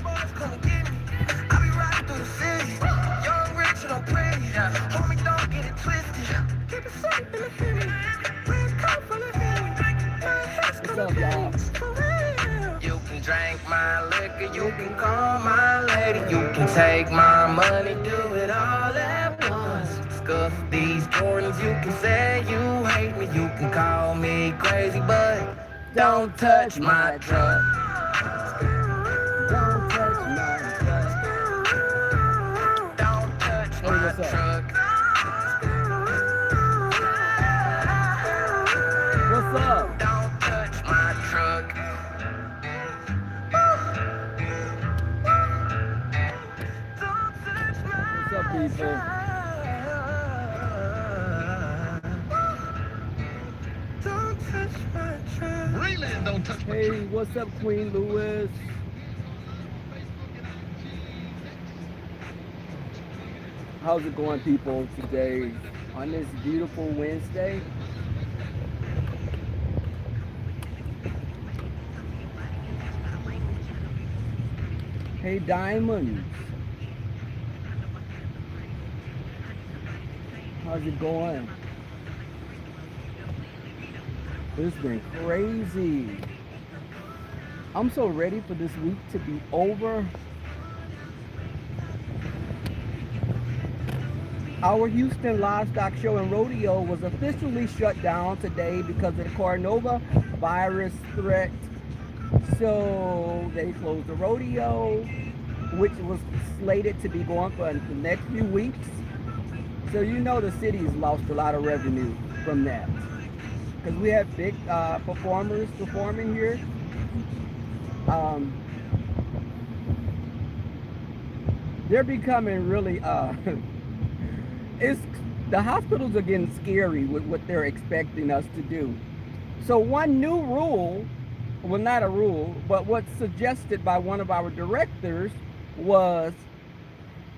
boys come and get me. I be riding through the city. Young, rich, and I'm pretty. Homie, don't get it twisted. Keep it safe in the city. Red coat full of Henny. My head's coming pennies. For real. You can drink my liquor. You can call my lady. You can take my money. Do it all at once. Scuff these Jordans. You can say you hate me. You can call me crazy, but don't touch my truck. Don't touch my truck. Don't touch my truck. What's up? Don't touch my truck. What's up, people? Don't touch my truck. Breland, don't touch my Hey, truck. what's up, Queen Lewis? How's it going, people, today on this beautiful Wednesday? Hey, Diamonds. How's it going? It's been crazy. I'm so ready for this week to be over. Our Houston Livestock Show and Rodeo was officially shut down today because of the coronavirus threat. So they closed the rodeo, which was slated to be going for the next few weeks. So you know the city's lost a lot of revenue from that. Because we have big performers performing here. They're becoming really the hospitals are getting scary with what they're expecting us to do. So one new rule, well, not a rule, but what's suggested by one of our directors was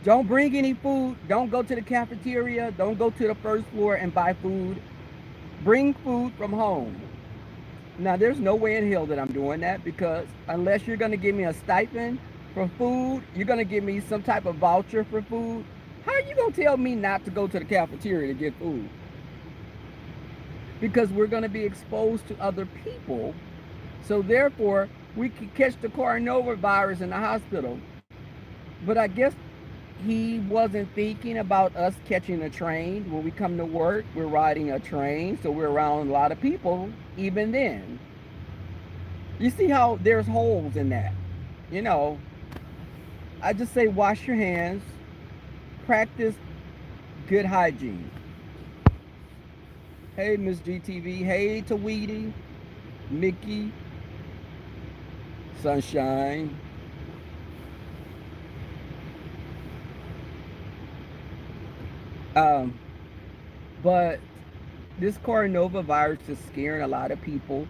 don't bring any food, don't go to the cafeteria, don't go to the first floor and buy food. Bring food from home. Now, there's no way in hell that I'm doing that, because unless you're going to give me a stipend for food, you're going to give me some type of voucher for food. How are you going to tell me not to go to the cafeteria to get food? Because we're going to be exposed to other people. So therefore, we could catch the coronavirus in the hospital. But I guess he wasn't thinking about us catching a train. When we come to work, we're riding a train, so we're around a lot of people even then. You see how there's holes in that? You know, I just say wash your hands, practice good hygiene. Hey, Miss GTV. Hey, Tweety, Mickey, Sunshine. But this coronavirus is scaring a lot of people.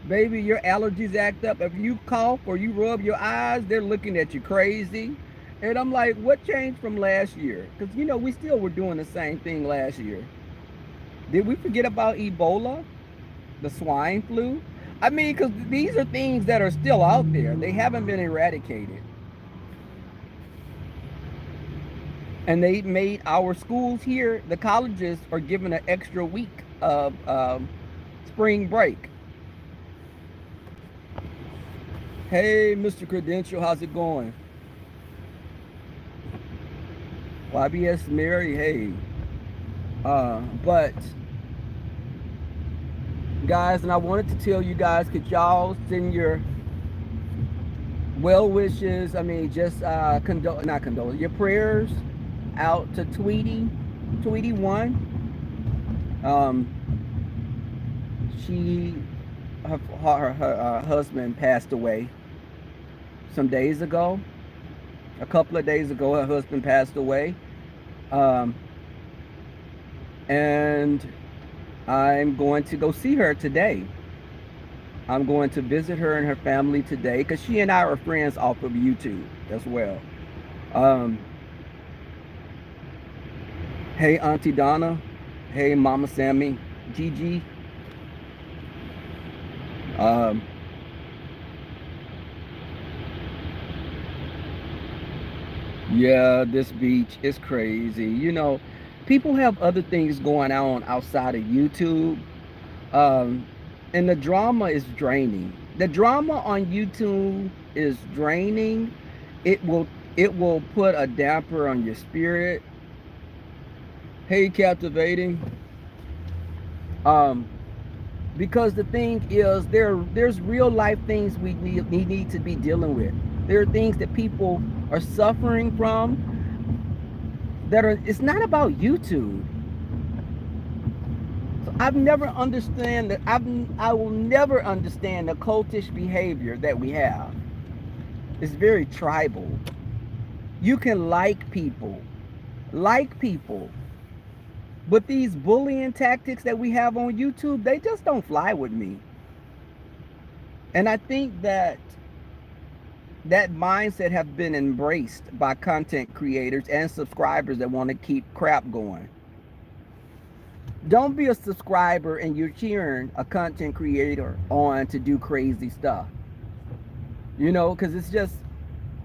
Baby, your allergies act up. If you cough or you rub your eyes, they're looking at you crazy. And I'm like, what changed from last year? Because, you know, we still were doing the same thing last year. Did we forget about Ebola? The swine flu? I mean, because these are things that are still out there. They haven't been eradicated. And they made our schools here, the colleges are given an extra week of spring break. Hey, Mr. Credential, how's it going? YBS Mary, hey. But, guys, and I wanted to tell you guys, could y'all send your well wishes, I mean, just not condole, your prayers out to Tweety One. Her husband passed away some days ago. A couple of days ago, her husband passed away. And I'm going to go see her today. I'm going to visit her and her family today, because she and I are friends off of YouTube as well. Hey, Auntie Donna. Hey, Mama Sammy. Gigi. Yeah, this beach is crazy. You know, people have other things going on outside of YouTube. Um, and the drama is draining. The drama on YouTube is draining. It will it will put a damper on your spirit. Hey, captivating. Um, because the thing is, there's real life things we need to be dealing with. There are things that people are suffering from that are. It's not about YouTube. So I've never understand that. I will never understand the cultish behavior that we have. It's very tribal. You can like people, but these bullying tactics that we have on YouTube, they just don't fly with me. And I think that that mindset have been embraced by content creators and subscribers that want to keep crap going. Don't be a subscriber and you're cheering a content creator on to do crazy stuff. You know, because it's just,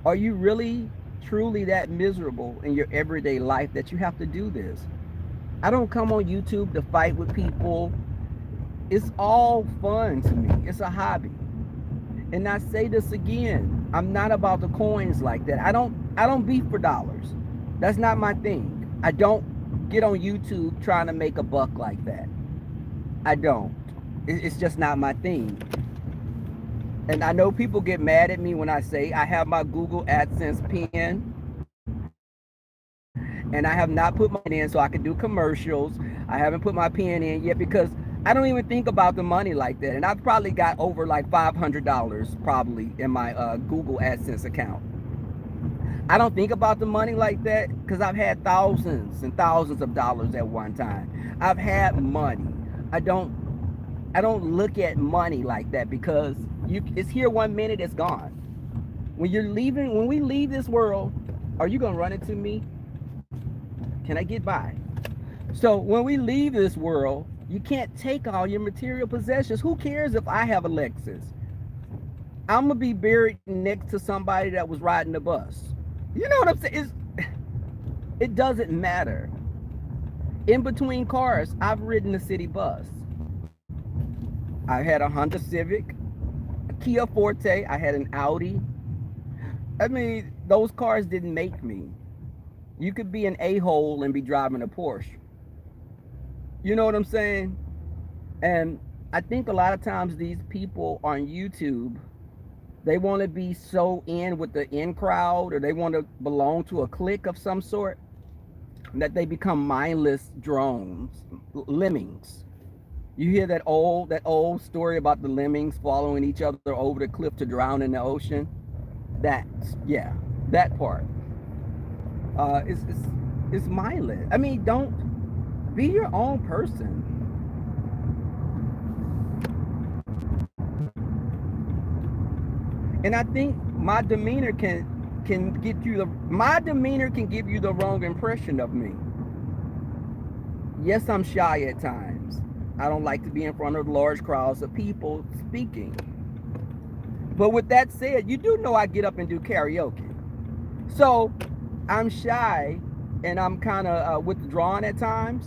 are you really truly that miserable in your everyday life that you have to do this? I don't come on YouTube to fight with people. It's all fun to me. It's a hobby. And I say this again, I'm not about the coins like that. I don't beef for dollars. That's not my thing. I don't get on YouTube trying to make a buck like that. I don't. It's just not my thing. And I know people get mad at me when I say I have my Google AdSense pin and I have not put my in so I can do commercials. I haven't put my pin in yet because I don't even think about the money like that. And I've probably got over like $500 probably in my Google AdSense account. I don't think about the money like that because I've had thousands and thousands of dollars at one time. I've had money. I don't look at money like that because it's here 1 minute, it's gone. When we leave this world, are you gonna run into me? Can I get by? So when we leave this world, you can't take all your material possessions. Who cares if I have a Lexus? I'm gonna be buried next to somebody that was riding the bus. You know what I'm saying? It doesn't matter. In between cars, I've ridden a city bus. I had a Honda Civic, a Kia Forte, I had an Audi. I mean, those cars didn't make me. You could be an a-hole and be driving a Porsche. You know what I'm saying? And I think a lot of times these people on YouTube, they want to be so in with the in crowd, or they want to belong to a clique of some sort, that they become mindless drones, lemmings. You hear that old story about the lemmings following each other over the cliff to drown in the ocean? Yeah, that part. It's mindless. I mean, don't be your own person. And I think my demeanor can give you the wrong impression of me. Yes, I'm shy at times. I don't like to be in front of large crowds of people speaking. But with that said, you do know I get up and do karaoke. So I'm shy and I'm kind of withdrawn at times.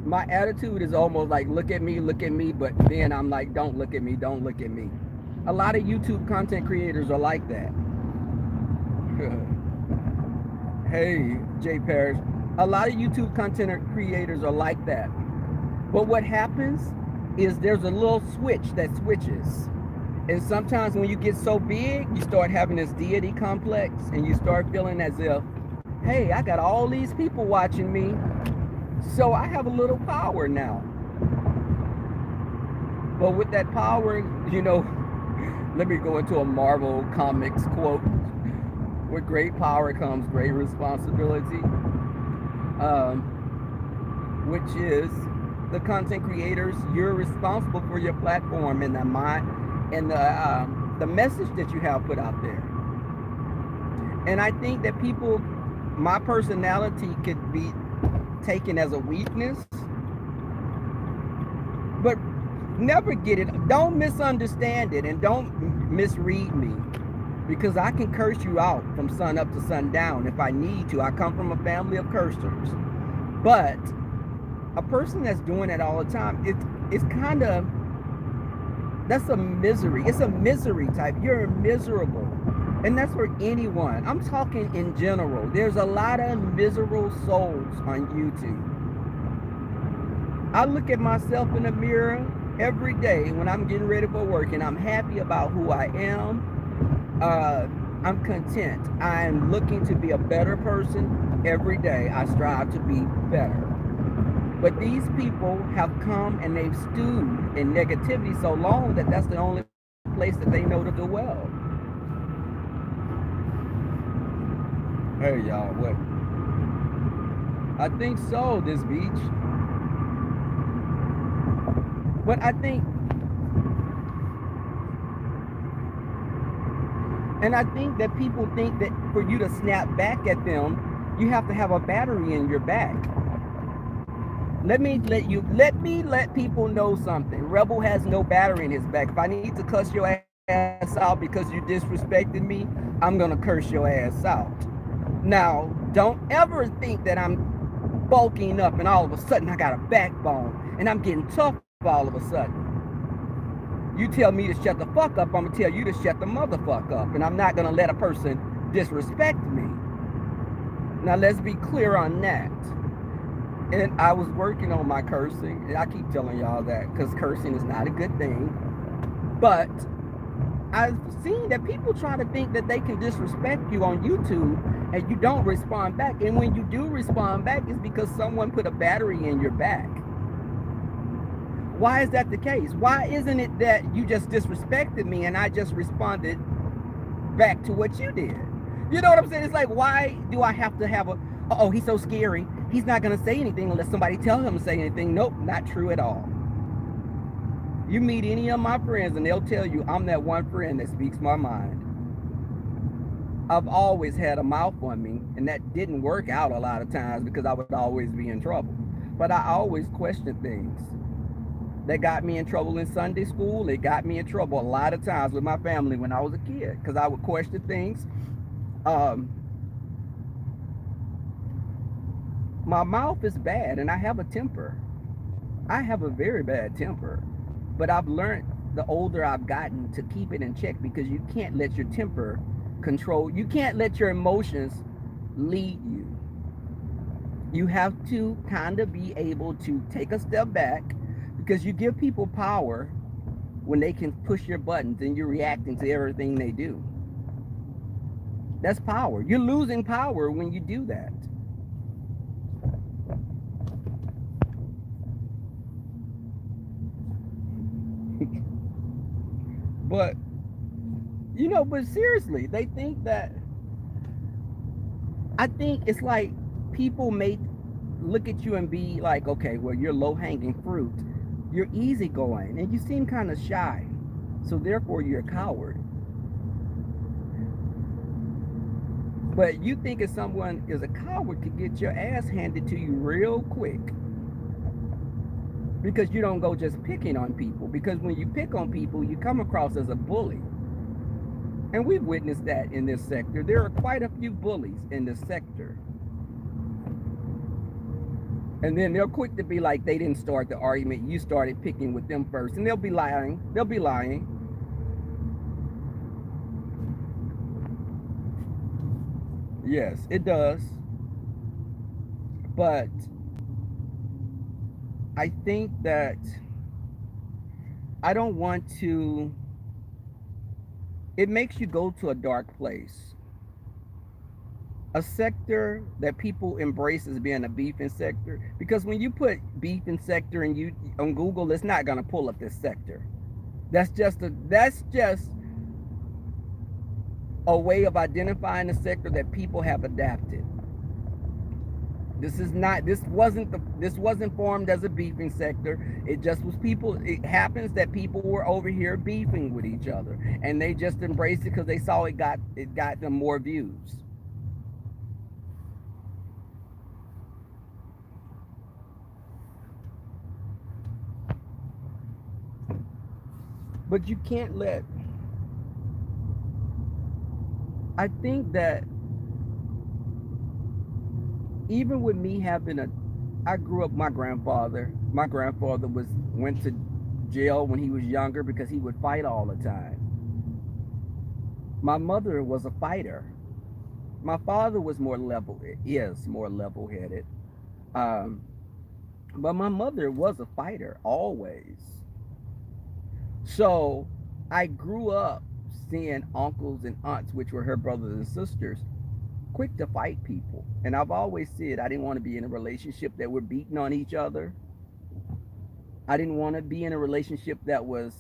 My attitude is almost like, look at me, but then I'm like, don't look at me, don't look at me. A lot of YouTube content creators are like that. Hey, Jay Parrish. A lot of YouTube content creators are like that. But what happens is there's a little switch that switches. And sometimes when you get so big, you start having this deity complex and you start feeling as if, hey, I got all these people watching me, so I have a little power now. But with that power, you know, let me go into a Marvel Comics quote. With great power comes great responsibility. Which is the content creators, you're responsible for your platform and the mind and the message that you have put out there. And I think that people, my personality could be taken as a weakness, but never get it. Don't misunderstand it and don't misread me. because I can curse you out from sun up to sundown if I need to. I come from a family of cursers. But a person that's doing it all the time, it's kind of, that's a misery. It's a misery type. You're miserable. And that's for anyone. I'm talking in general. There's a lot of miserable souls on YouTube. I look at myself in the mirror every day when I'm getting ready for work, and I'm happy about who I am. I'm content. I'm looking to be a better person every day. I strive to be better. But these people have come and they've stewed in negativity so long that that's the only place that they know to do well. Hey y'all, what? I think so, this beach. But I think, and I think that people think that for you to snap back at them, you have to have a battery in your back. Let let people know something. Rebel has no battery in his back. If I need to cuss your ass out because you disrespected me, I'm gonna curse your ass out. Now, don't ever think that I'm bulking up and all of a sudden I got a backbone and I'm getting tough all of a sudden. You tell me to shut the fuck up, I'm gonna tell you to shut the motherfucker up, and I'm not gonna let a person disrespect me. Now let's be clear on that. And I was working on my cursing, and I keep telling y'all that because cursing is not a good thing. But I've seen that people try to think that they can disrespect you on YouTube and you don't respond back. And when you do respond back, it's because someone put a battery in your back. Why is that the case? Why isn't it that you just disrespected me and I just responded back to what you did? You know what I'm saying? It's like, why do I have to have a, oh, he's so scary, he's not going to say anything unless somebody tells him to say anything? Nope, not true at all. You meet any of my friends and they'll tell you I'm that one friend that speaks my mind. I've always had a mouth on me, and that didn't work out a lot of times because I would always be in trouble. But I always questioned things. That got me in trouble in Sunday school. It got me in trouble a lot of times with my family when I was a kid because I would question things. My mouth is bad and I have a temper. I have a very bad temper. But I've learned the older I've gotten to keep it in check because you can't let your temper control. You can't let your emotions lead you. You have to kind of be able to take a step back because you give people power when they can push your buttons and you're reacting to everything they do. That's power. You're losing power when you do that. But, you know, but seriously, they think that, I think it's like people may look at you and be like, okay, well, you're low-hanging fruit. You're easygoing and you seem kind of shy. So therefore, you're a coward. But you think if someone is a coward could get your ass handed to you real quick. Because you don't go just picking on people. Because when you pick on people, you come across as a bully. And we've witnessed that in this sector. There are quite a few bullies in this sector. And then they're quick to be like, they didn't start the argument. You started picking with them first. And they'll be lying. They'll be lying. Yes, it does. But I think that I don't want to, it makes you go to a dark place. A sector that people embrace as being a beefing sector, because when you put beefing sector and you on Google, it's not going to pull up this sector. That's just a way of identifying a sector that people have adapted. This wasn't formed as a beefing sector. It just was people. It happens that people were over here beefing with each other, and they just embraced it because they saw it got them more views. But you can't let I think that even with me having I grew up, my grandfather went to jail when he was younger because he would fight all the time. My mother was a fighter. My father is more level-headed. Um, but my mother was a fighter always. So I grew up seeing uncles and aunts, which were her brothers and sisters, quick to fight people. And I've always said I didn't want to be in a relationship that were beating on each other. I didn't want to be in a relationship that was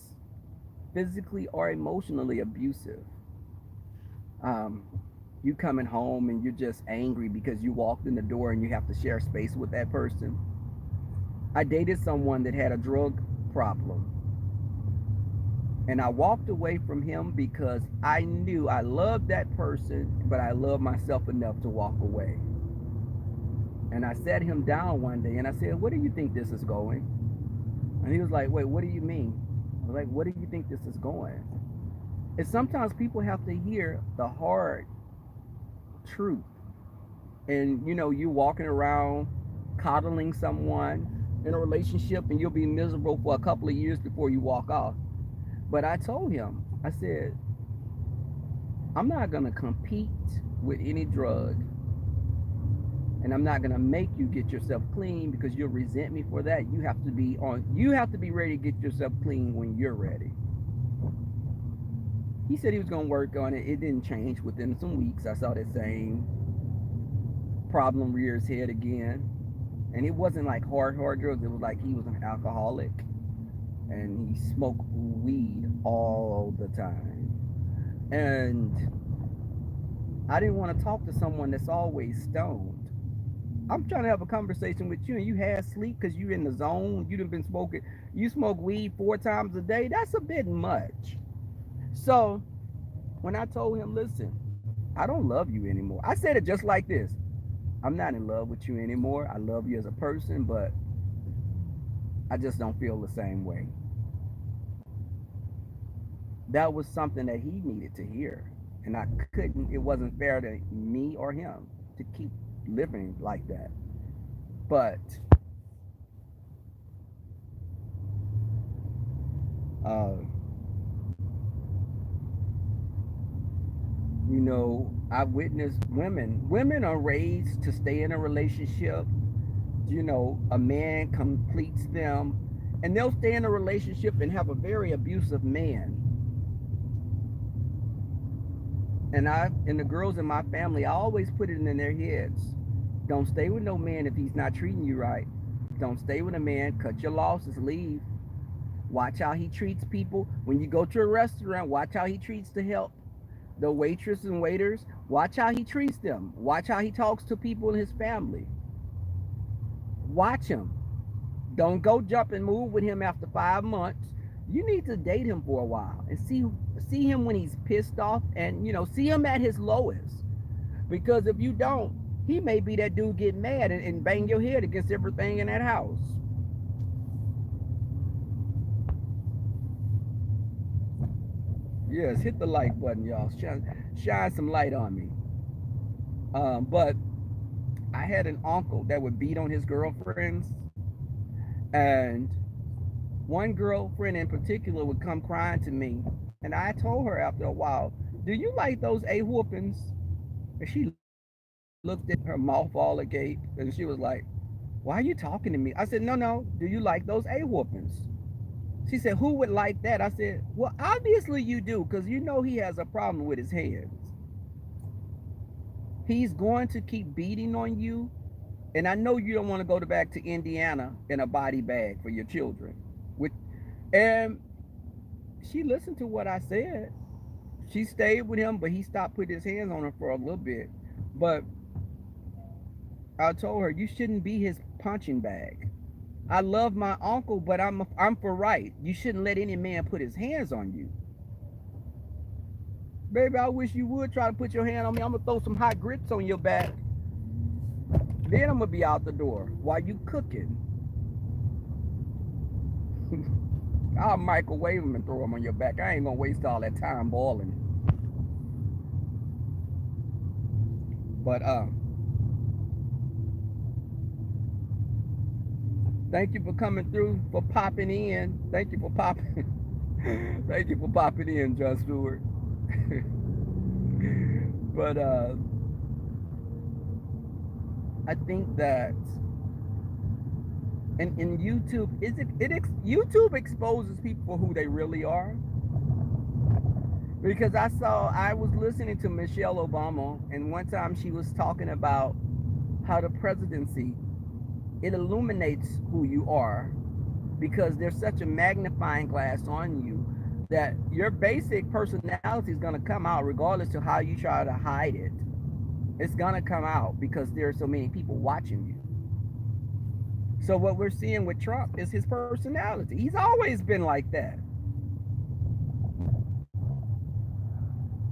physically or emotionally abusive. Um, you coming home and you're just angry because you walked in the door and you have to share space with that person. I dated someone that had a drug problem, and I walked away from him because I knew I loved that person, but I loved myself enough to walk away. And I sat him down one day and I said, "Where do you think this is going?" And he was like, "Wait, what do you mean?" I was like, "What do you think this is going?" And sometimes people have to hear the hard truth. And you walking around coddling someone in a relationship and you'll be miserable for a couple of years before you walk off. But I told him, I said, I'm not going to compete with any drug, and I'm not going to make you get yourself clean because you'll resent me for that. You have to be ready to get yourself clean when you're ready. He said he was going to work on it. It didn't change. Within some weeks, I saw that same problem rear his head again. And it wasn't like hard drugs. It was like he was an alcoholic and he smoked weed all the time. And I didn't want to talk to someone that's always stoned. I'm trying to have a conversation with you and you had sleep because you're in the zone. You done been smoking. You smoke weed 4 times a day. That's a bit much. So when I told him, listen, I don't love you anymore. I said it just like this. I'm not in love with you anymore. I love you as a person, but I just don't feel the same way. That was something that he needed to hear. And it wasn't fair to me or him to keep living like that. But, uh, I've witnessed women are raised to stay in a relationship. A man completes them and they'll stay in a relationship and have a very abusive man. And the girls in my family, I always put it in their heads. Don't stay with no man if he's not treating you right. Don't stay with a man, cut your losses, leave. Watch how he treats people. When you go to a restaurant, watch how he treats the waitress and waiters. Watch how he treats them. Watch how he talks to people in his family. Watch him. Don't go jump and move with him after 5 months. You need to date him for a while and see him when he's pissed off, and see him at his lowest. Because if you don't, he may be that dude get mad and bang your head against everything in that house. Yes, hit the like button, y'all. Shine some light on me. But I had an uncle that would beat on his girlfriends, and one girlfriend in particular would come crying to me, and I told her after a while, "Do you like those whoopings?" And she looked at her mouth all agape, and she was like, "Why are you talking to me?" I said, No. Do you like those whoopings? She said, "Who would like that?" I said, "Well, obviously you do, because he has a problem with his hands. He's going to keep beating on you, and I know you don't want to go back to Indiana in a body bag for your children." With and she listened to what I said. She stayed with him, but he stopped putting his hands on her for a little bit. But I told her, you shouldn't be his punching bag. I love my uncle, but I'm for right. You shouldn't let any man put his hands on you. Baby, I wish you would try to put your hand on me. I'm gonna throw some hot grits on your back. Then I'm gonna be out the door while you cooking. I'll microwave them and throw them on your back. I ain't gonna waste all that time boiling. But thank you for coming through, for popping in. Thank you for popping. Thank you for popping in, John Stewart. But I think that in YouTube, YouTube exposes people for who they really are. Because I was listening to Michelle Obama, and one time she was talking about how the presidency, it illuminates who you are, because there's such a magnifying glass on you that your basic personality is going to come out regardless of how you try to hide it. It's going to come out because there are so many people watching you. So what we're seeing with Trump is his personality. He's always been like that.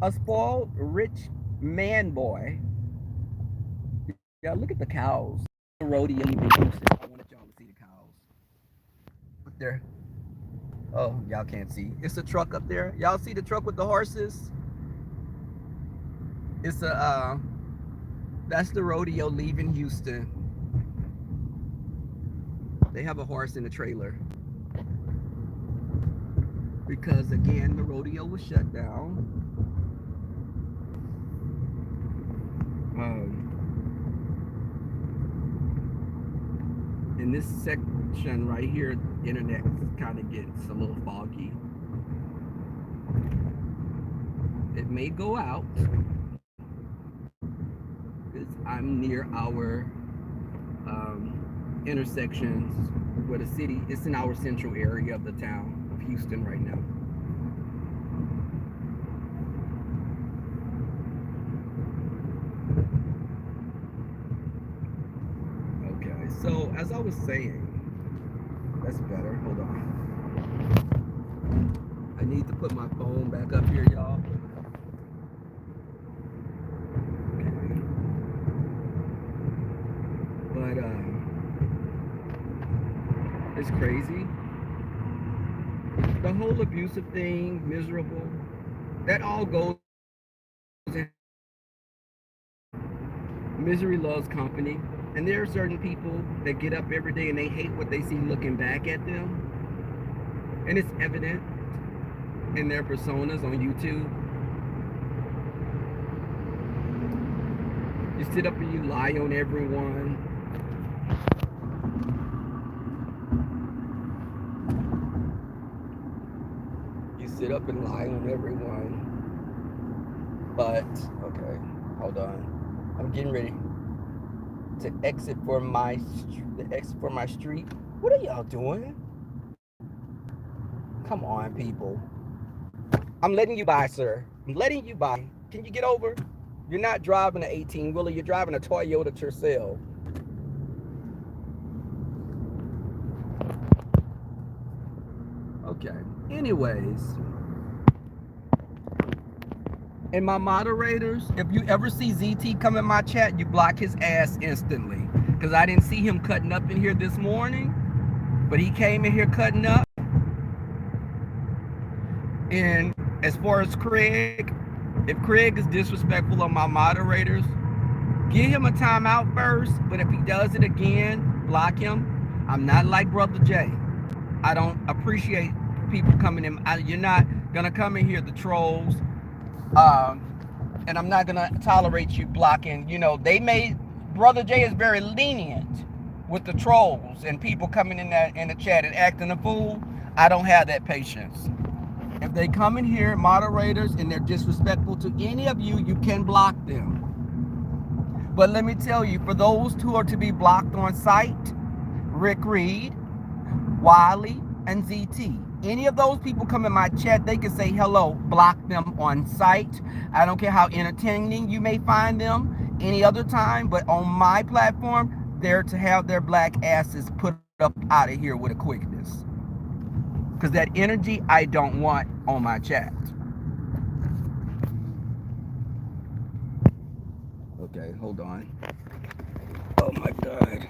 A spoiled, rich man boy. Yeah, look at the cows. The rodeo in Houston. I wanted y'all to see the cows. Up there. Oh, y'all can't see. It's a truck up there. Y'all see the truck with the horses? It's a that's the rodeo leaving Houston. They have a horse in the trailer. Because again, the rodeo was shut down. In this section right here, internet kind of gets a little foggy. It may go out because I'm near our intersections where the city, it's in our central area of the town of Houston right now. Okay, so as I was saying, that's better. Hold on. I need to put my phone back up here, y'all. Okay. But it's crazy. The whole abusive thing, miserable, that all goes in. Misery loves company. And there are certain people that get up every day and they hate what they see looking back at them. And it's evident in their personas on YouTube. You sit up and you lie on everyone. You sit up and lie on everyone. But, okay, hold on. I'm getting ready to exit for my street. What are y'all doing? Come on, people. I'm letting you by, sir. I'm letting you by. Can you get over? You're not driving an 18-wheeler. You're driving a Toyota Tercel. Okay. Anyways. And my moderators, if you ever see ZT come in my chat, you block his ass instantly. Because I didn't see him cutting up in here this morning. But he came in here cutting up. And as far as Craig, if Craig is disrespectful of my moderators, give him a timeout first. But if he does it again, block him. I'm not like Brother Jay. I don't appreciate people coming in. You're not going to come in here, the trolls. And I'm not going to tolerate you blocking. You know, Brother Jay is very lenient with the trolls and people coming in the chat and acting a fool. I don't have that patience. If they come in here, moderators, and they're disrespectful to any of you, you can block them. But let me tell you, for those who are to be blocked on site, Rick Reed, Wiley, and ZT, any of those people come in my chat, they can say hello, block them on site. I don't care how entertaining you may find them any other time, but on my platform, they're to have their black asses put up out of here with a quickness. Because that energy I don't want on my chat. Okay, hold on. Oh my God.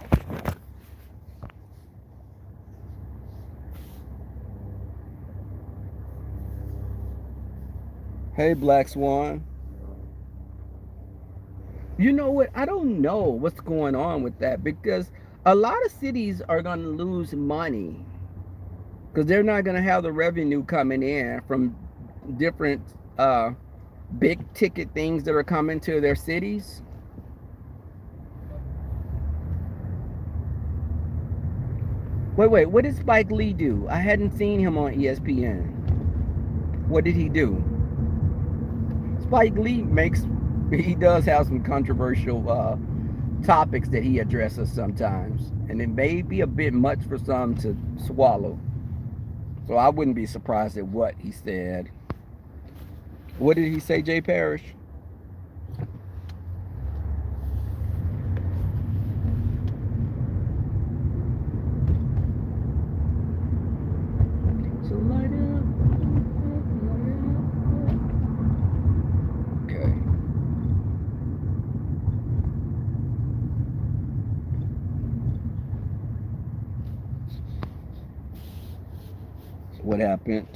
Hey, Black Swan. You know what? I don't know what's going on with that because a lot of cities are going to lose money because they're not going to have the revenue coming in from different uh, big ticket things that are coming to their cities. Wait, what did Spike Lee do? I hadn't seen him on ESPN. What did he do? Spike Lee he does have some controversial topics that he addresses sometimes, and it may be a bit much for some to swallow. So I wouldn't be surprised at what he said. What did he say, Jay Parrish? So light it up, okay. So what happened?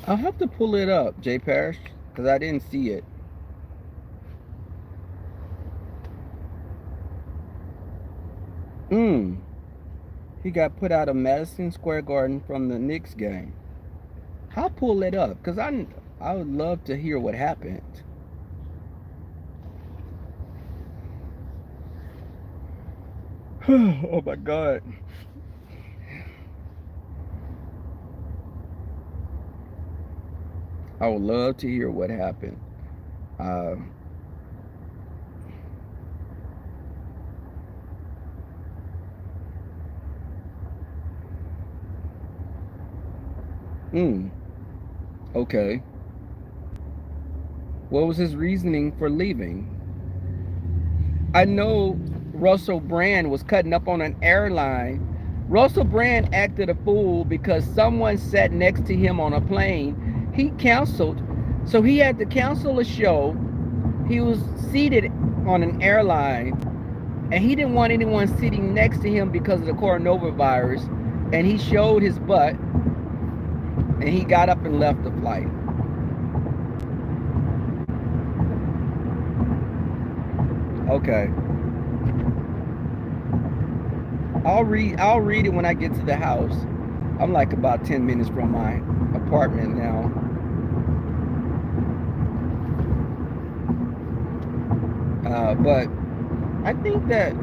I'll have to pull it up, Jay Parrish, because I didn't see it. Mm. He got put out of Madison Square Garden from the Knicks game. I'll pull it up because I would love to hear what happened. Oh my God. I would love to hear what happened. Uh, mm, okay. What was his reasoning for leaving? I know Russell Brand was cutting up on an airline. Russell Brand acted a fool because someone sat next to him on a plane. He canceled, so he had to cancel a show. He was seated on an airline, and he didn't want anyone sitting next to him because of the coronavirus. And he showed his butt, and he got up and left the flight. Okay. I'll read it when I get to the house. I'm like about 10 minutes from my apartment now. But I think that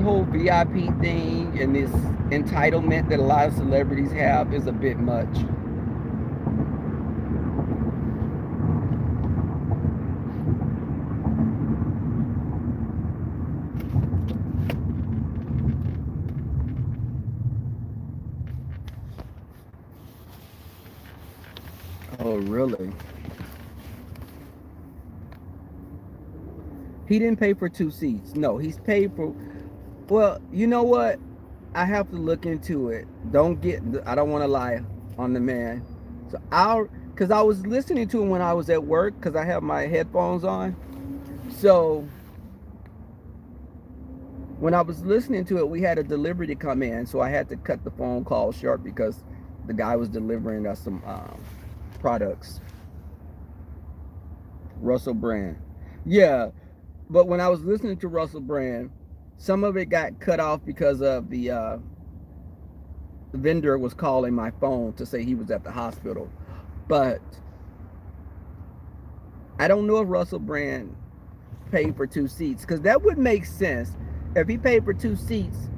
whole VIP thing and this entitlement that a lot of celebrities have is a bit much. Oh, really? He didn't pay for 2 seats. No, he's paid for. Well, you know what? I have to look into it. I don't want to lie on the man. So because I was listening to him when I was at work because I have my headphones on. So when I was listening to it, we had a delivery to come in. So I had to cut the phone call short because the guy was delivering us some products. Russell Brand. Yeah, but when I was listening to Russell Brand, some of it got cut off because of the vendor was calling my phone to say he was at the hospital. But I don't know if Russell Brand paid for 2 seats because that would make sense if he paid for 2 seats.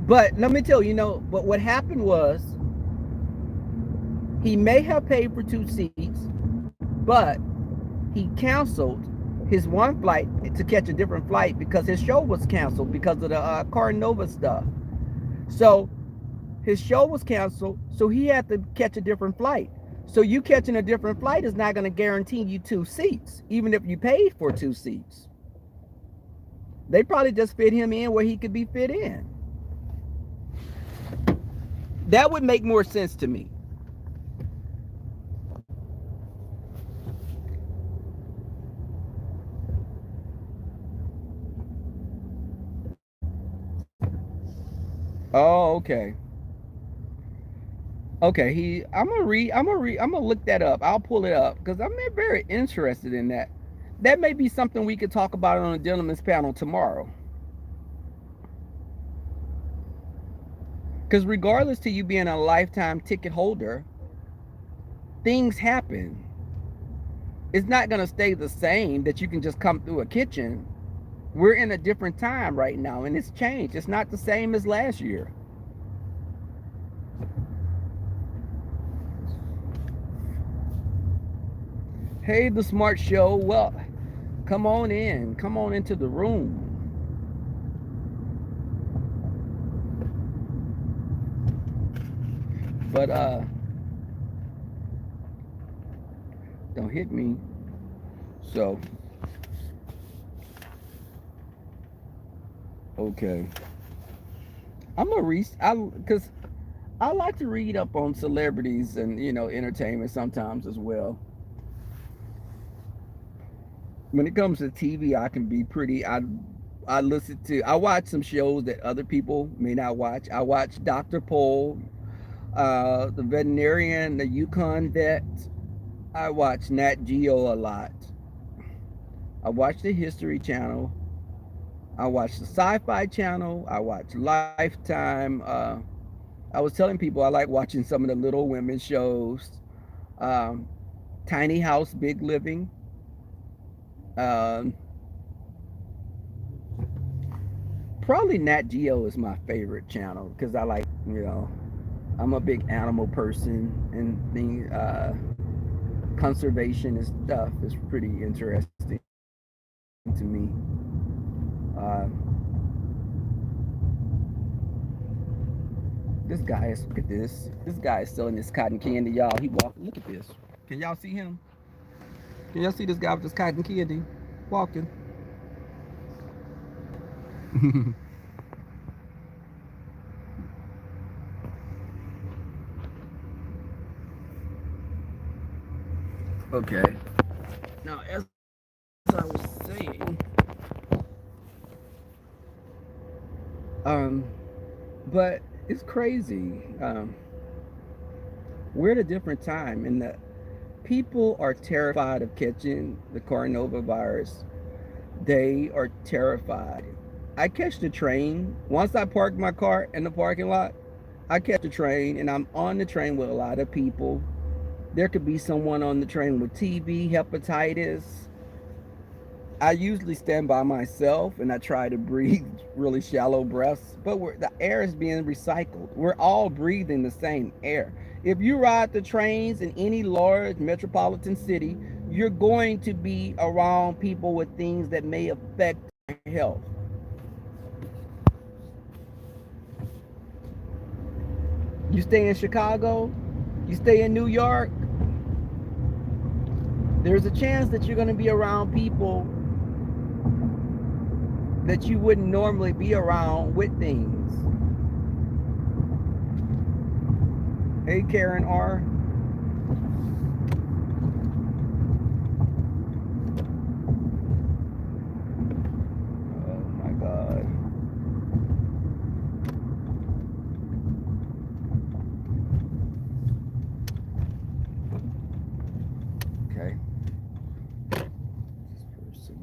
But let me tell you, but what happened was he may have paid for 2 seats, but he canceled his one flight to catch a different flight because his show was canceled because of the Carnova stuff. So his show was canceled, so he had to catch a different flight. So you catching a different flight is not going to guarantee you 2 seats, even if you paid for 2 seats. They probably just fit him in where he could be fit in. That would make more sense to me. Oh, okay. Okay, I'm gonna look that up. I'll pull it up because I'm very interested in that. That may be something we could talk about on a gentleman's panel tomorrow. Because regardless to you being a lifetime ticket holder, things happen. It's not gonna stay the same that you can just come through a kitchen. We're in a different time right now, and it's changed. It's not the same as last year. Hey, the Smart Show. Well, come on in. Come on into the room. But don't hit me. So, okay. I'm gonna read. Because I like to read up on celebrities and entertainment sometimes as well. When it comes to TV, I can be pretty. I watch some shows that other people may not watch. I watch Dr. Pol, the veterinarian, the Yukon vet. I watch Nat Geo a lot. I watch the History Channel. I watch the Sci-Fi Channel. I watch Lifetime. I was telling people I like watching some of the Little Women shows. Um, Tiny House, Big Living. Um, Probably Nat Geo is my favorite channel because I like, I'm a big animal person, and the conservation and stuff is pretty interesting to me. Uh, this guy is, look at this. This guy is selling this cotton candy, y'all. He walking. Look at this. Can y'all see him? Can y'all see this guy with this cotton candy walking? Okay. Now, as I was saying, um, but it's crazy. We're at a different time, and the people are terrified of catching the coronavirus. They are terrified. I catch the train. Once I park my car in the parking lot, I catch the train, and I'm on the train with a lot of people. There could be someone on the train with TB, hepatitis. I usually stand by myself and I try to breathe really shallow breaths, but the air is being recycled. We're all breathing the same air. If you ride the trains in any large metropolitan city, you're going to be around people with things that may affect your health. You stay in Chicago, you stay in New York, there's a chance that you're going to be around people that you wouldn't normally be around with things. Hey, Karen R. Oh my God. Okay. This person.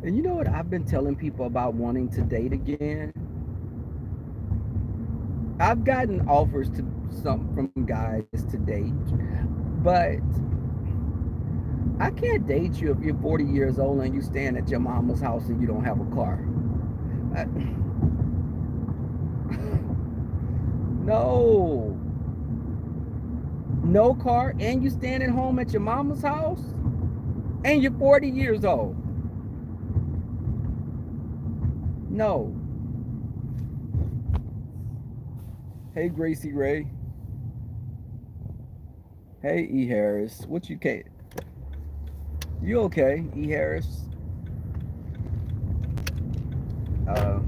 And you know what I've been telling people about wanting to date again? I've gotten offers to some from guys to date, but I can't date you if you're 40 years old and you stand at your mama's house and you don't have a car. I, no. No car, and you stand at home at your mama's house and you're 40 years old. No. Hey, Gracie Ray. Hey, E. Harris. What you can't? You okay, E. Harris? Uh,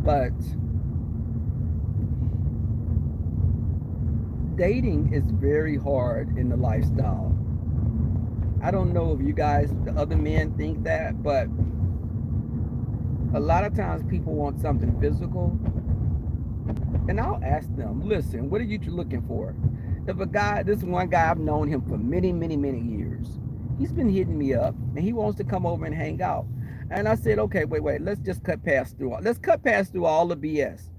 but dating is very hard in the lifestyle. I don't know if you guys, the other men, think that, but A lot of times people want something physical, and I'll ask them, listen, what are you looking for? If a guy, this one guy, I've known him for many, many, many years. He's been hitting me up and he wants to come over and hang out. And I said, okay, wait, let's just cut past through all the BS.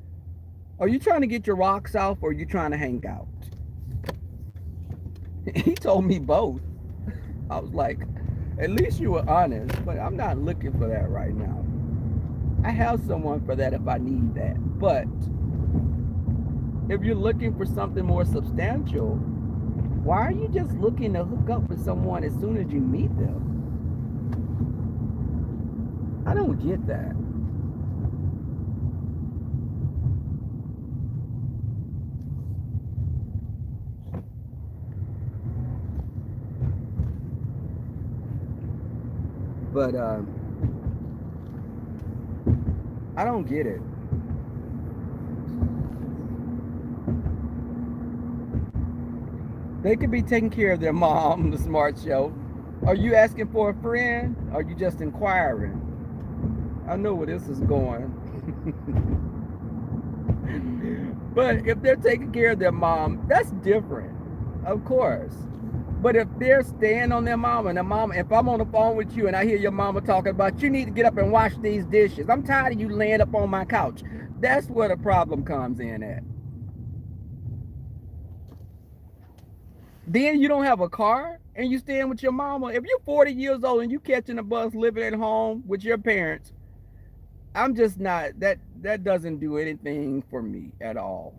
Are you trying to get your rocks off or are you trying to hang out? He told me both. I was like, at least you were honest, but I'm not looking for that right now. I have someone for that if I need that. But if you're looking for something more substantial, why are you just looking to hook up with someone as soon as you meet them? I don't get that. But I don't get it. They could be taking care of their mom, the smart show. Are you asking for a friend? Or are you just inquiring? I know where this is going. But if they're taking care of their mom, that's different, of course. But if they're staying on their mama and their mama, if I'm on the phone with you and I hear your mama talking about you need to get up and wash these dishes, I'm tired of you laying up on my couch. That's where the problem comes in at. Then you don't have a car and you staying with your mama. If you're 40 years old and you catching a bus living at home with your parents, I'm just not, that doesn't do anything for me at all.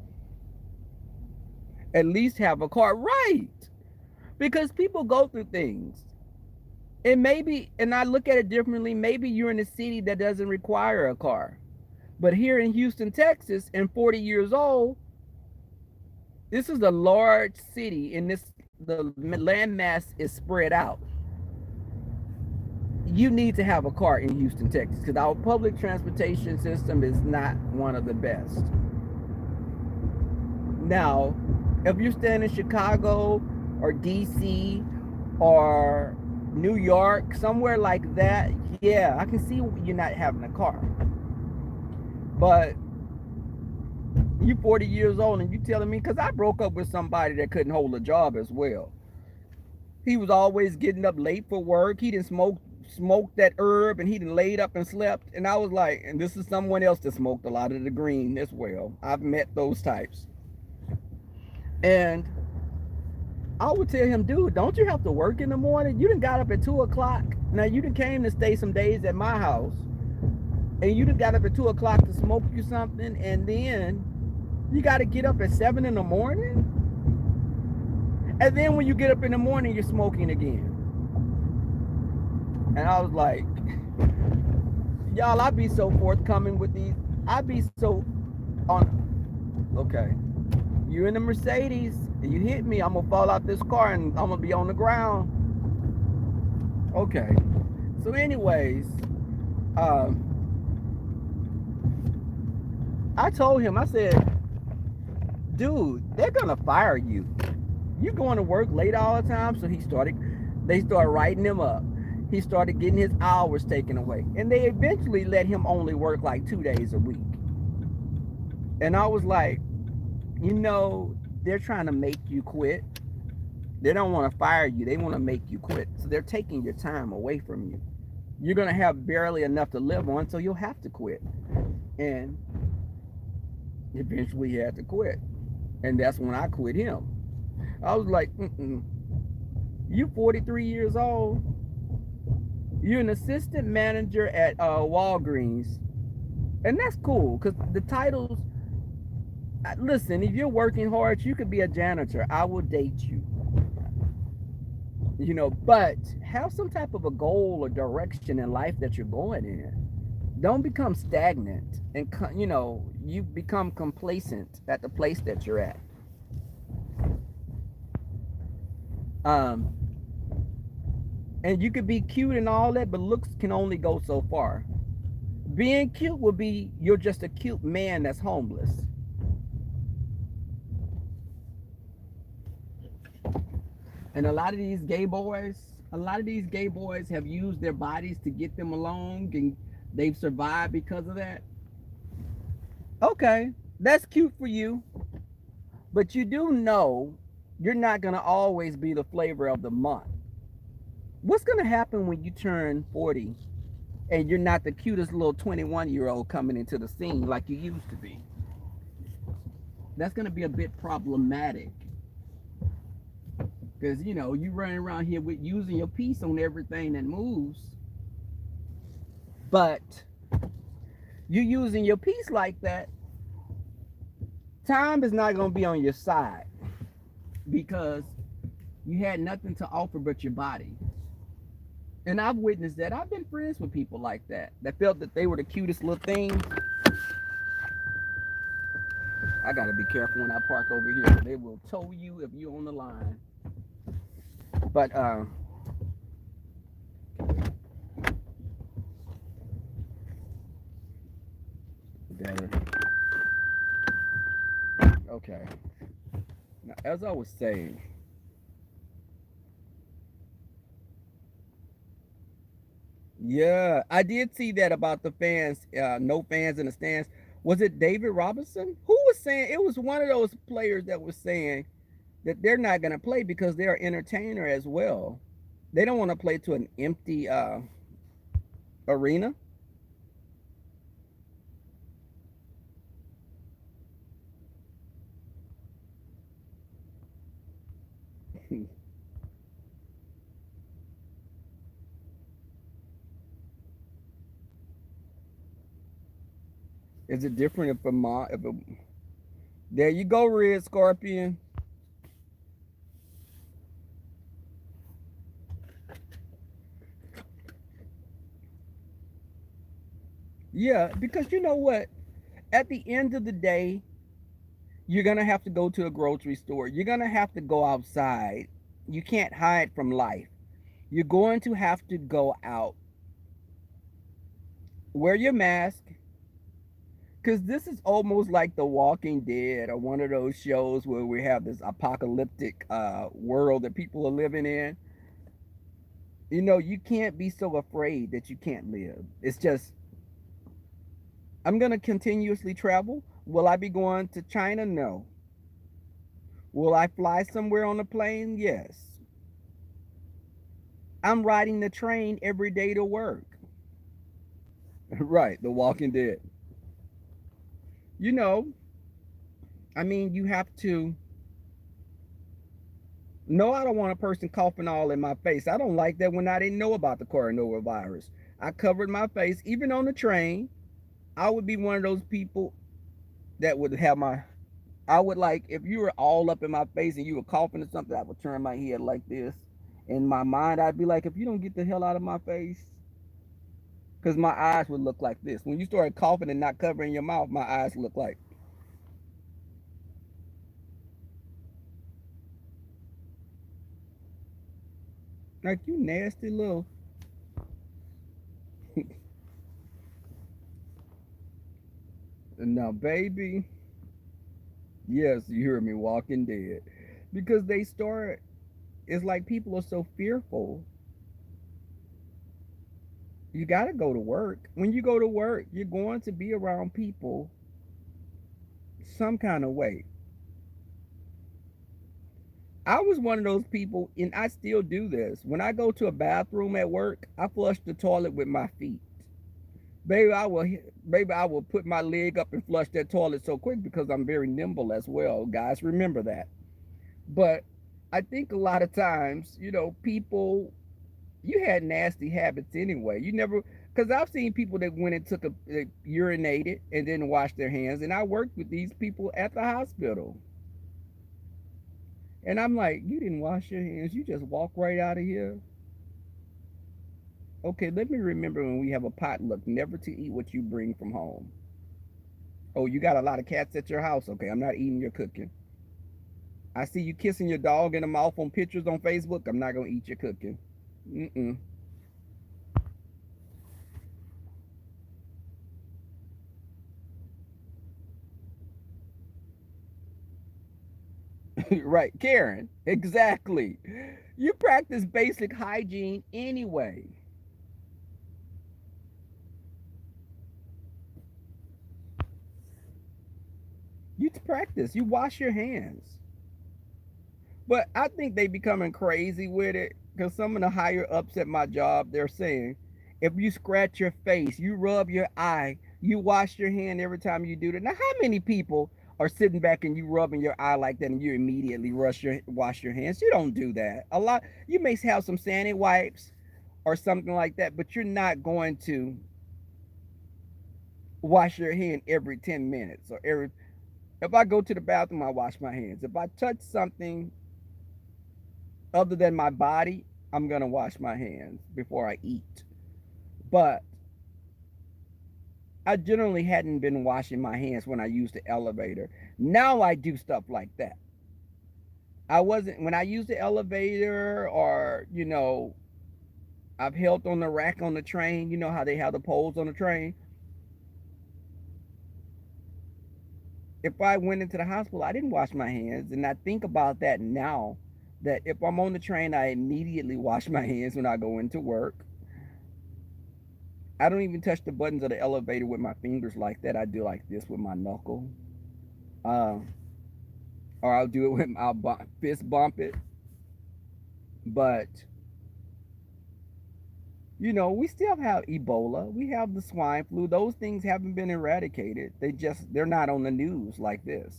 At least have a car, right? Because people go through things. And maybe, and I look at it differently, maybe you're in a city that doesn't require a car. But here in Houston, Texas, and 40 years old, this is a large city, and the land mass is spread out. You need to have a car in Houston, Texas, because our public transportation system is not one of the best. Now, if you're staying in Chicago or DC or New York, somewhere like that, yeah, I can see you're not having a car. But you're 40 years old and you telling me, because I broke up with somebody that couldn't hold a job as well. He was always getting up late for work. He didn't smoke that herb, and he didn't laid up and slept. And I was like, and this is someone else that smoked a lot of the green as well. I've met those types. And I would tell him, dude, don't you have to work in the morning? You done got up at 2 o'clock. Now you done came to stay some days at my house, and you done got up at 2 o'clock to smoke you something, and then you got to get up at 7 in the morning. And then when you get up in the morning, you're smoking again. And I was like, y'all, I be so forthcoming with these. I be so on. Okay, you in the Mercedes, and you hit me, I'm gonna fall out this car and I'm gonna be on the ground. Okay. So anyways, I told him, I said, dude, they're gonna fire you. You going to work late all the time. So they started writing him up. He started getting his hours taken away. And they eventually let him only work like 2 days a week. And I was like, you know, they're trying to make you quit. They don't want to fire you. They want to make you quit. So they're taking your time away from you. You're going to have barely enough to live on, so you'll have to quit. And eventually he had to quit. And that's when I quit him. I was like, you 43 years old. You're an assistant manager at Walgreens. And that's cool, because the titles, listen, if you're working hard, you could be a janitor. I will date you. You know, but have some type of a goal or direction in life that you're going in. Don't become stagnant and, you know, you become complacent at the place that you're at. And you could be cute and all that, but looks can only go so far. Being cute will be, you're just a cute man that's homeless. And a lot of these gay boys have used their bodies to get them along and They've survived because of that. Okay, that's cute for you, but you do know you're not going to always be the flavor of the month. What's going to happen when you turn 40 and you're not the cutest little 21-year-old coming into the scene like you used to be? That's going to be a bit problematic because you running around here with using your piece on everything that moves, but you using your piece like that, time is not going to be on your side because you had nothing to offer but your body. And I've witnessed that. I've been friends with people like that felt that they were the cutest little thing. I gotta be careful when I park over here. They will tow you if you're on the line. But better. Okay. Now, as I was saying, yeah, I did see that about the fans. No fans in the stands. Was it David Robinson? Who was saying it was one of those players that was saying that they're not going to play because they're an entertainer as well. They don't want to play to an empty arena. Is it different if there you go, Red Scorpion? Yeah, because you know what? At the end of the day, you're gonna have to go to a grocery store. You're gonna have to go outside. You can't hide from life. You're going to have to go out. Wear your mask. Because this is almost like The Walking Dead or one of those shows where we have this apocalyptic world that people are living in. You can't be so afraid that you can't live. It's just, I'm going to continuously travel. Will I be going to China? No. Will I fly somewhere on a plane? Yes. I'm riding the train every day to work. Right, The Walking Dead. You know, I mean, you have to. No, I don't want a person coughing all in my face. I don't like that when I didn't know about the coronavirus. I covered my face, even on the train. I would be one of those people that would have my. I would like, if you were all up in my face and you were coughing or something, I would turn my head like this. In my mind, I'd be like, if you don't get the hell out of my face, because my eyes would look like this. When you started coughing and not covering your mouth, my eyes look like you nasty little. Now, baby, yes, you heard me, Walking Dead, because they start. It's like people are so fearful. You got to go to work. When you go to work, you're going to be around people some kind of way. I was one of those people, and I still do this. When I go to a bathroom at work, I flush the toilet with my feet. Baby, I will put my leg up and flush that toilet so quick because I'm very nimble as well. Guys, remember that. But I think a lot of times, people, you had nasty habits anyway. You never, because I've seen people that went and urinated and didn't wash their hands, and I worked with these people at the hospital. And I'm like, you didn't wash your hands. You just walk right out of here. Okay, let me remember when we have a potluck, never to eat what you bring from home. Oh, you got a lot of cats at your house. Okay, I'm not eating your cooking. I see you kissing your dog in the mouth on pictures on Facebook. I'm not going to eat your cooking. Mm-mm. Right, Karen. Exactly. You practice basic hygiene anyway. You practice. You wash your hands. But I think they becoming crazy with it because some of the higher ups at my job, they're saying, if you scratch your face, you rub your eye, you wash your hand every time you do that. Now, how many people are sitting back and you rubbing your eye like that and you immediately wash your hands? You don't do that. A lot. You may have some sandy wipes or something like that, but you're not going to wash your hand every 10 minutes or every. If I go to the bathroom, I wash my hands. If I touch something other than my body, I'm gonna wash my hands before I eat. But I generally hadn't been washing my hands when I used the elevator. Now I do stuff like that. I wasn't when I used the elevator or, I've helped on the rack on the train. You know how they have the poles on the train? If I went into the hospital, I didn't wash my hands. And I think about that now, that if I'm on the train, I immediately wash my hands when I go into work. I don't even touch the buttons of the elevator with my fingers like that. I do like this with my knuckle. Um, or I'll do it with fist bump it. But, we still have Ebola. We have the swine flu. Those things haven't been eradicated. They're not on the news like this.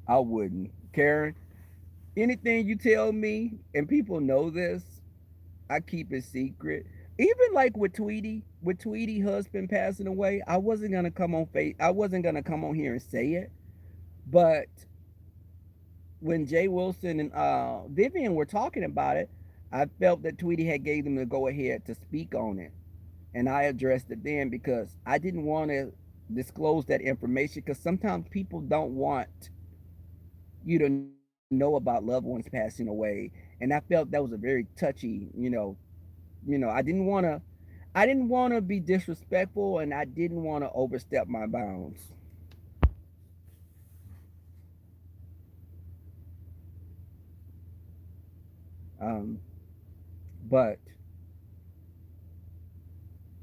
I wouldn't. Karen, anything you tell me, and people know this, I keep it secret. Even like with Tweety husband passing away, I wasn't gonna come on here and say it. But when Jay Wilson and Vivian were talking about it, I felt that Tweety had gave them the go ahead to speak on it. And I addressed it then because I didn't want to disclose that information because sometimes people don't want you to know about loved ones passing away. And I felt that was a very touchy, I didn't want to be disrespectful and I didn't want to overstep my bounds. Um, but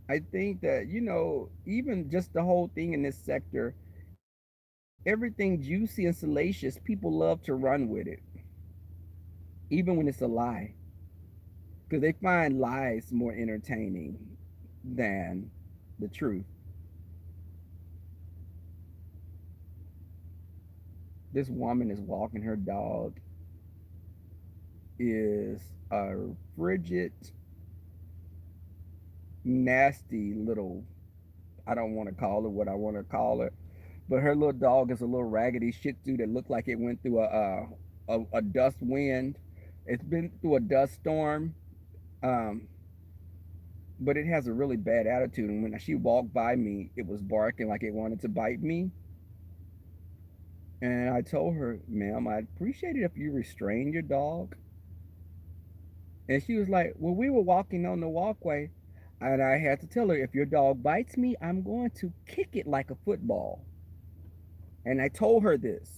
I think that, even just the whole thing in this sector, everything juicy and salacious, people love to run with it, even when it's a lie, because they find lies more entertaining than the truth. This woman is walking her dog, is a frigid, nasty little, I don't want to call it what I want to call it, but her little dog is a little raggedy Shih Tzu that looked like it went through a dust wind. It's been through a dust storm, um, but it has a really bad attitude. And when she walked by me, it was barking like it wanted to bite me. And I told her, ma'am, I'd appreciate it if you restrain your dog. And she was like, well, we were walking on the walkway, and I had to tell her, if your dog bites me, I'm going to kick it like a football. And I told her this.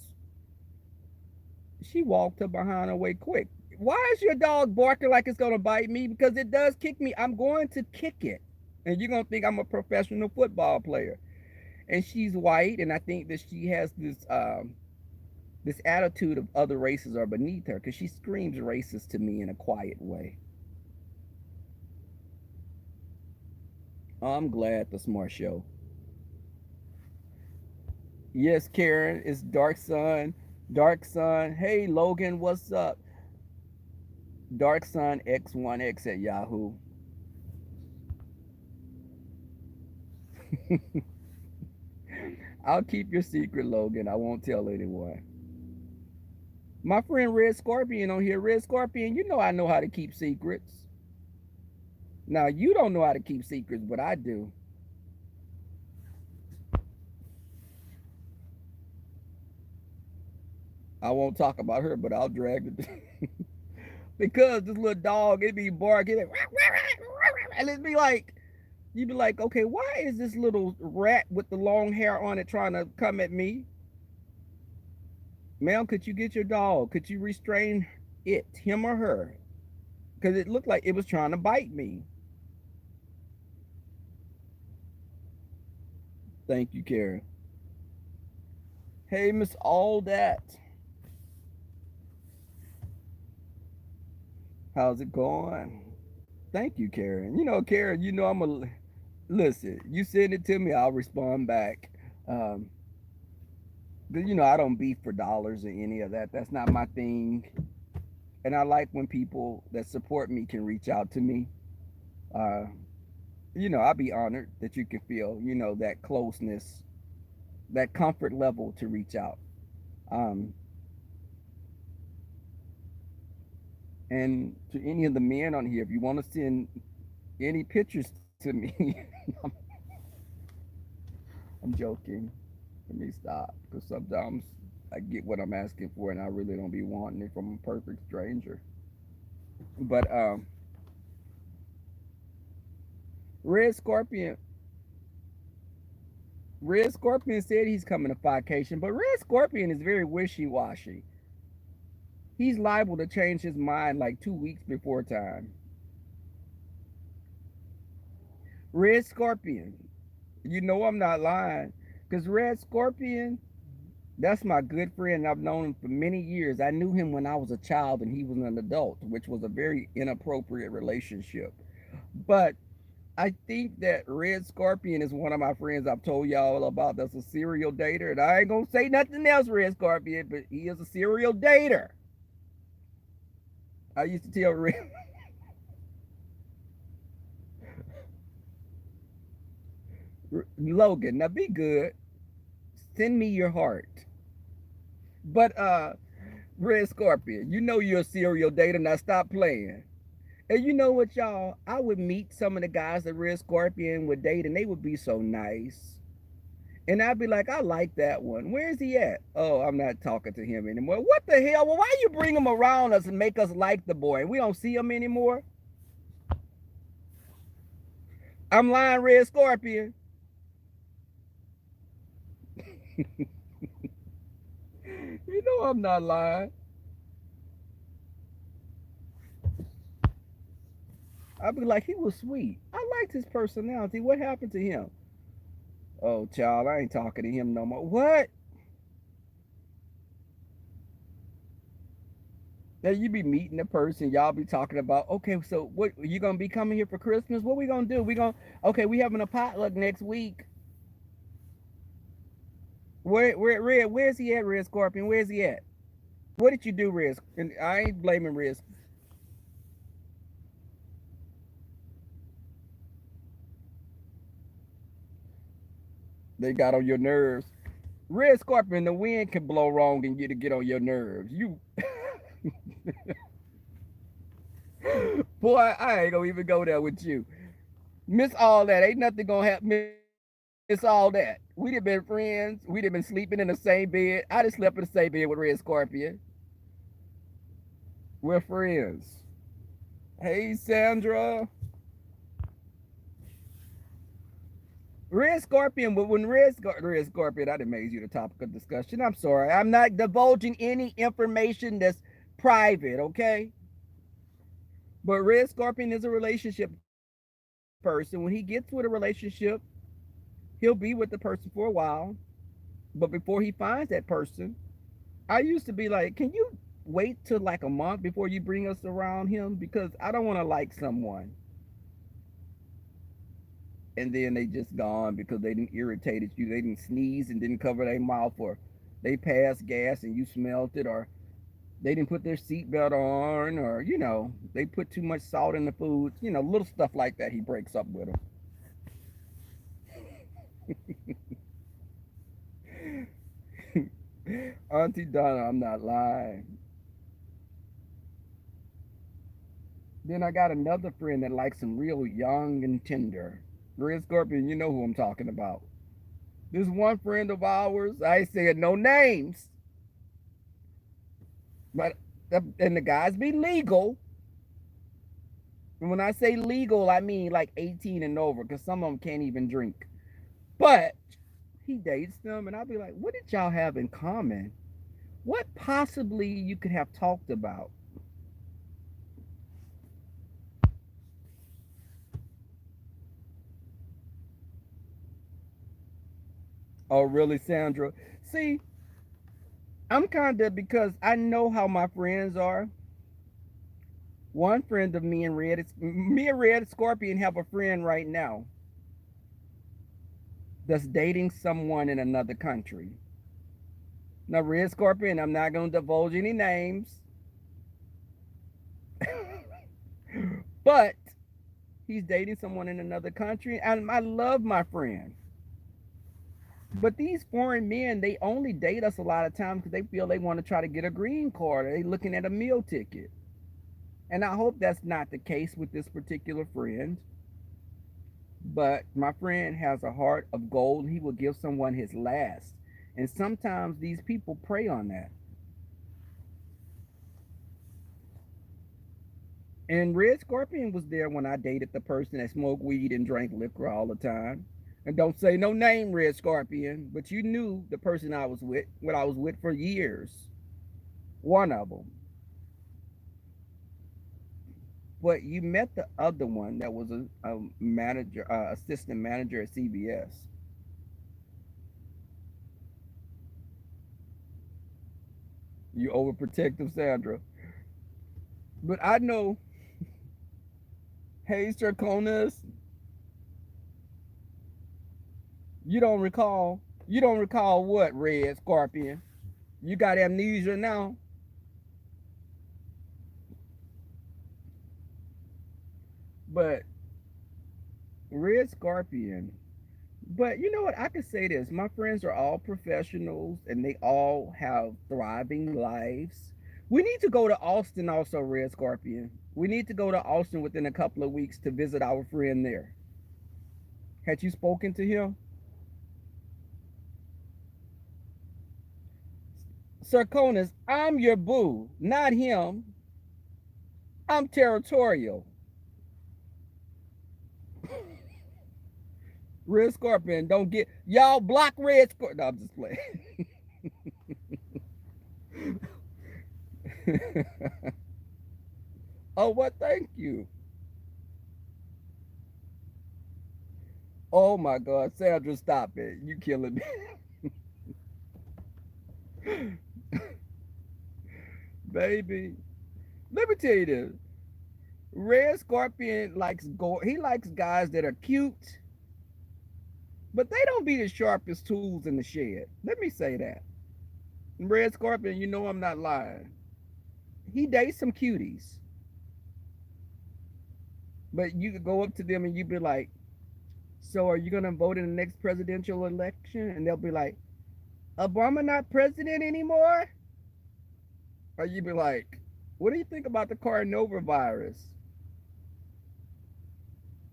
She walked up behind her way quick. Why is your dog barking like it's going to bite me? Because it does kick me. I'm going to kick it. And you're going to think I'm a professional football player. And she's white, and I think that she has this attitude of other races are beneath her because she screams racist to me in a quiet way. I'm glad the Smart Show. Yes, Karen, it's Dark Sun. Dark Sun. Hey, Logan, what's up? Dark Sun X1X at Yahoo. I'll keep your secret, Logan. I won't tell anyone. My friend Red Scorpion on here. Red Scorpion, I know how to keep secrets. Now, you don't know how to keep secrets, but I do. I won't talk about her, but I'll drag it. Because this little dog, it be barking, and it'd be like, you'd be like, okay, why is this little rat with the long hair on it trying to come at me? Ma'am, could you get your dog? Could you restrain it, him or her? Because it looked like it was trying to bite me. Thank you, Karen. Hey, Miss All That. How's it going? Thank you, Karen. Karen, I'm a listen. You send it to me, I'll respond back. Um, I don't beef for dollars or any of that. That's not my thing. And I like when people that support me can reach out to me. Uh, I'll be honored that you can feel, that closeness, that comfort level to reach out. Um, and to any of the men on here, if you want to send any pictures to me, I'm joking. Let me stop because sometimes I get what I'm asking for, and I really don't be wanting it from a perfect stranger. But Red Scorpion, Red Scorpion said he's coming to Fication, but Red Scorpion is very wishy-washy. He's liable to change his mind like 2 weeks before time. Red Scorpion, I'm not lying, because Red Scorpion, that's my good friend. I've known him for many years. I knew him when I was a child and he was an adult, which was a very inappropriate relationship. But I think that Red Scorpion is one of my friends I've told y'all about that's a serial dater. And I ain't gonna say nothing else, Red Scorpion, but he is a serial dater. I used to tell Red Logan, now be good. Send me your heart. But Red Scorpion, you're a serial dater. Now stop playing. And you know what, y'all? I would meet some of the guys that Red Scorpion would date, and they would be so nice. And I'd be like, I like that one. Where's he at? Oh, I'm not talking to him anymore. What the hell? Well, why you bring him around us and make us like the boy? And we don't see him anymore? I'm lying, Red Scorpion. I'm not lying. I'd be like, he was sweet. I liked his personality. What happened to him? Oh, child, I ain't talking to him no more. What? Now you be meeting the person, y'all be talking about, okay, so what you gonna be coming here for Christmas? What we gonna do? Okay, we having a potluck next week. Where's he at, Red Scorpion? Where's he at? What did you do, Red? And I ain't blaming Red. They got on your nerves. Red Scorpion, the wind can blow wrong and get on your nerves. You boy, I ain't gonna even go there with you. Miss All That. Ain't nothing gonna happen. Miss All That. We'd have been friends. We'd have been sleeping in the same bed. I just slept in the same bed with Red Scorpion. We're friends. Hey, Sandra. Red Scorpion, but when Red Scorpion, I done made you the topic of discussion. I'm sorry. I'm not divulging any information that's private, okay? But Red Scorpion is a relationship person. When he gets with a relationship, he'll be with the person for a while. But before he finds that person, I used to be like, can you wait till like a month before you bring us around him? Because I don't want to like someone. And then they just gone because they didn't irritated you. They didn't sneeze and didn't cover their mouth, or they passed gas and you smelled it, or they didn't put their seatbelt on, or they put too much salt in the food. Little stuff like that. He breaks up with them. Auntie Donna, I'm not lying. Then I got another friend that likes him real young and tender. Red Scorpion, you know who I'm talking about. This one friend of ours, I said no names, but and the guys be legal. And when I say legal, I mean like 18 and over, because some of them can't even drink. But he dates them, and I'll be like, what did y'all have in common? What possibly you could have talked about? Oh, really, Sandra? See, I'm kind of, because I know how my friends are. One friend of me and Red Scorpion have a friend right now that's dating someone in another country. Now, Red Scorpion, I'm not going to divulge any names, but he's dating someone in another country, and I love my friend. But these foreign men, they only date us a lot of times because they feel they want to try to get a green card, or they looking at a meal ticket. And I hope that's not the case with this particular friend. But my friend has a heart of gold. He will give someone his last. And sometimes these people prey on that. And Red Scorpion was there when I dated the person that smoked weed and drank liquor all the time. And don't say no name, Red Scorpion, but you knew the person I was with, what I was with for years. One of them. But you met the other one that was a manager, assistant manager at CBS. You overprotective, Sandra. But I know, hey, Draconis, you don't recall what, Red Scorpion? You got amnesia now. But Red Scorpion, but you know what? I could say this. My friends are all professionals and they all have thriving lives. We need to go to Austin also, Red Scorpion. We need to go to Austin within a couple of weeks to visit our friend there. Had you spoken to him? Sarconis, I'm your boo, not him. I'm territorial. Red Scorpion, don't get y'all block Red Scorpion. No, I'm just playing. Oh, what? Thank you. Oh my God, Sandra, stop it. You killing me. Baby. Let me tell you this. Red Scorpion likes he likes guys that are cute, but they don't be the sharpest tools in the shed. Let me say that. Red Scorpion, you know I'm not lying. He dates some cuties, but you could go up to them and you be like, "So are you gonna vote in the next presidential election?" And they'll be like, "Obama not president anymore?" Or you be like, "What do you think about the coronavirus?"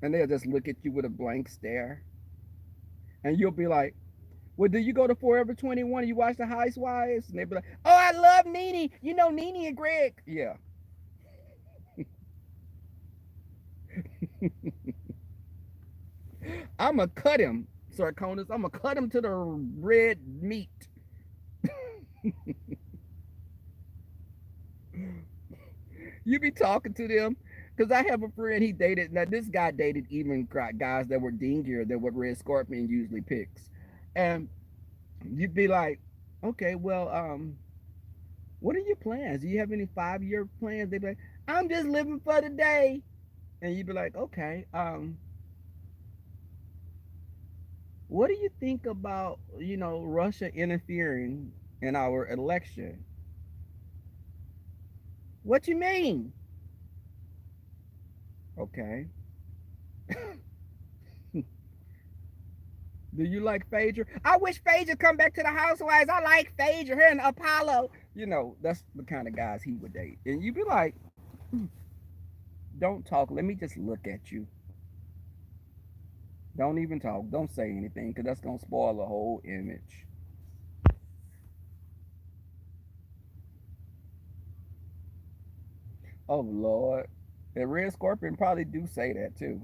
And they'll just look at you with a blank stare, and you'll be like, "Well, do you go to Forever 21 and you watch the Housewives?" And they'll be like, "Oh, I love Nene. You know Nene and Greg." Yeah. I'ma cut him, Sarconis. I'ma cut him to the red meat. You be talking to them. Because I have a friend, he dated, now this guy dated even guys that were dingier than what Red Scorpion usually picks. And you'd be like, okay, well, what are your plans? Do you have any 5-year plans? They'd be like, I'm just living for the day. And you'd be like, okay, what do you think about, Russia interfering in our election? What you mean? Okay. Do you like Phaedra? I wish Phaedra come back to the Housewives. I like Phaedra, her and Apollo. That's the kind of guys he would date. And you'd be like, don't talk. Let me just look at you. Don't even talk. Don't say anything because that's going to spoil the whole image. Oh, Lord. The Red Scorpion probably do say that too.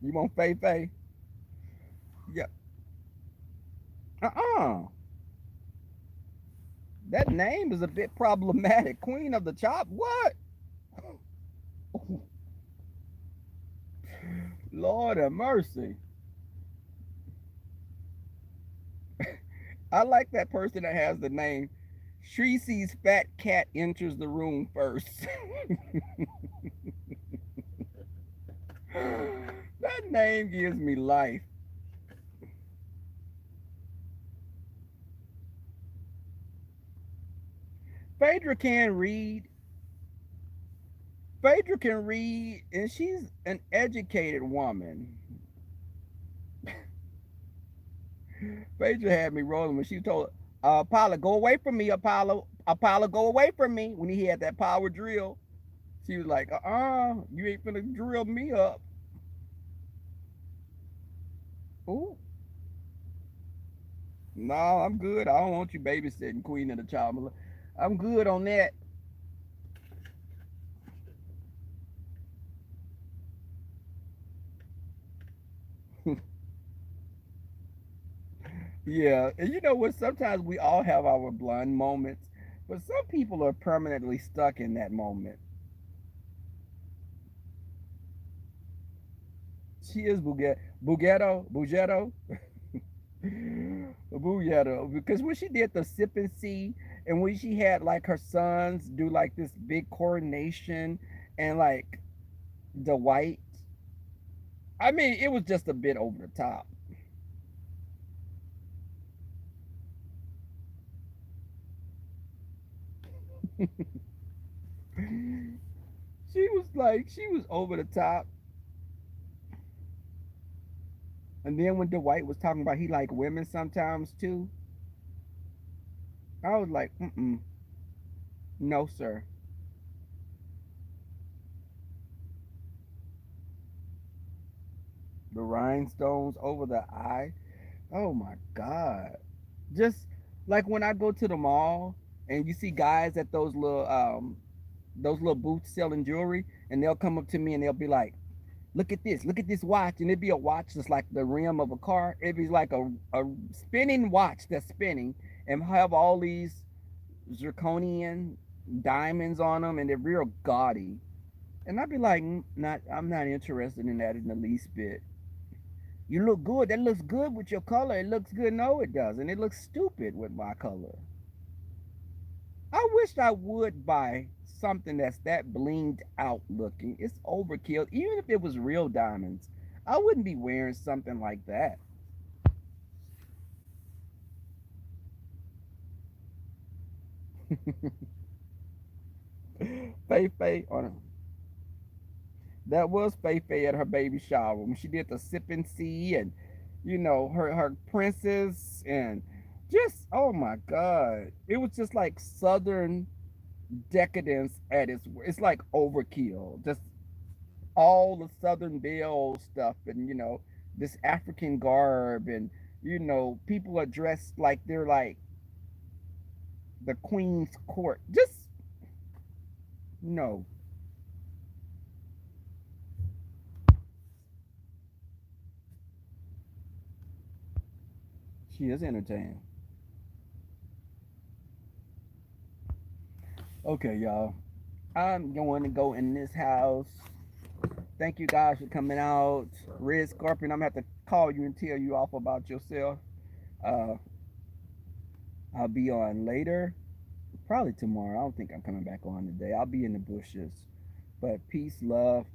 You want Faye Faye? Yeah. Uh-uh. That name is a bit problematic. Queen of the Chop? What? Lord have mercy. I like that person that has the name. Shreesy's fat cat enters the room first. That name gives me life. Phaedra can read. Phaedra can read, and she's an educated woman. Phaedra had me rolling when she told Apollo, go away from me, Apollo. Apollo, go away from me. When he had that power drill, she was like, you ain't finna drill me up. Ooh, no, I'm good. I don't want you babysitting Queen of the Child. I'm good on that. Yeah, and you know what? Sometimes we all have our blind moments, but some people are permanently stuck in that moment. She is Bugetto, Booyah, because when she did the sip and see, and when she had like her sons do like this big coronation, and like the white, I mean, it was just a bit over the top. She was over the top, and then when Dwight was talking about he like women sometimes too, I was like, no sir. The rhinestones over the eye. Oh my god. Just like when I go to the mall and you see guys at those little booths selling jewelry, and they'll come up to me and they'll be like, look at this watch, and it'd be a watch that's like the rim of a car. It'd be like a spinning watch that's spinning and have all these zirconian diamonds on them, and they're real gaudy. And I'd be like, not, I'm not interested in that in the least bit. You look good. That looks good with your color. It looks good. No, it doesn't. It looks stupid with my color. I wish I would buy something that's that blinged out looking. It's overkill. Even if it was real diamonds, I wouldn't be wearing something like that. Faye Faye on that was Faye Faye at her baby shower when she did the sip and see, and her princess, and just oh my god, it was just like southern decadence at it's like overkill. Just all the Southern Belle stuff, and this African garb, and people are dressed like they're like the Queen's court. Just no, she is entertaining. Okay, y'all. I'm going to go in this house. Thank you guys for coming out. Red Scorpion, I'm gonna have to call you and tell you off about yourself. Uh, I'll be on later. Probably tomorrow. I don't think I'm coming back on today. I'll be in the bushes. But peace, love,